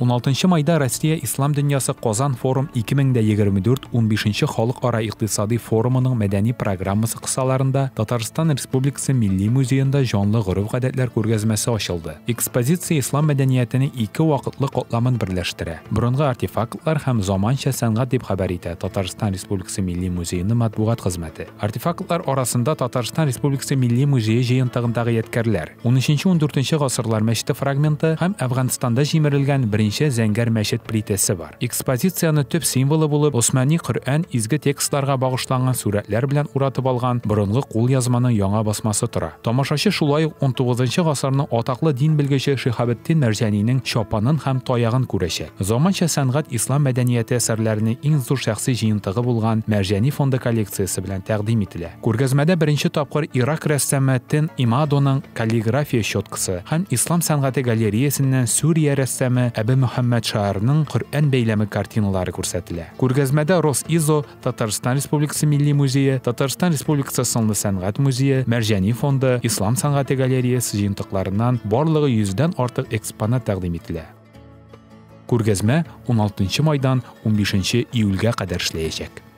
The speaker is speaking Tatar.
16 майда Россия Ислам дөньясы Казан форум 2024 15 халыкара икътисади форумының мәдәни программасы кысаларында Татарстан Республикасы Милли музеенда жанлы гореф-гадәтләр күргәзмәсе ачылды. Экспозиция ислам мәдәниятенең ике вакытлы катламын берләштерә. Борынгы артефактлар һәм заманча сәнгать дип хәбәр итә Татарстан Республикасы Милли музееның матбугат хезмәте. Артефактлар арасында Татарстан Республикасы Милли музее җыентыгындагы ядкәрләр, 13-14 гасырлар мәчете фрагменты һәм Әфганстанда җимерелгән беренче зәңгәр мәчет плитәсе бар. Экспозицияны төп символы булып Османи Коръән изге текстларга багышланган сүрәтләр белән уратып алган борынгы кулъязманың яңа басмасы тора. Тамашачы шулай ук 19 гасырның атаклы дин белгече Шиһабетдин Мәрҗәнинең чапанын һәм таягын күрәчәк. Заманча сәнгать ислам мәдәнияте әсәрләренең иң зур шәхси җыентыгы булган Мәрҗәни фонды коллекциясе белән тәкъдим ителә. Күргәзмәдә беренче тапкыр Ирак рәссамы Тен Имадоның каллиграфия щеткасы һәм ислам сәнгате галереясеннән Сүрия рәссамы Әбе Мөхәммәд Шаарның Коръән бәйләме картиналары күрсәтелә. Күргәзмәдә Росизо, Татарстан Республикасы Милли музее, Татарстан Республикасы Сынлы сәнгать музее, Мәрҗәни фонды, Ислам сәнгате галереясы җыентыкларыннан барлыгы 100дән артык экспонат тәкъдим ителә. Күргәзмә 16 майдан 15 июльгә кадәр эшләячәк.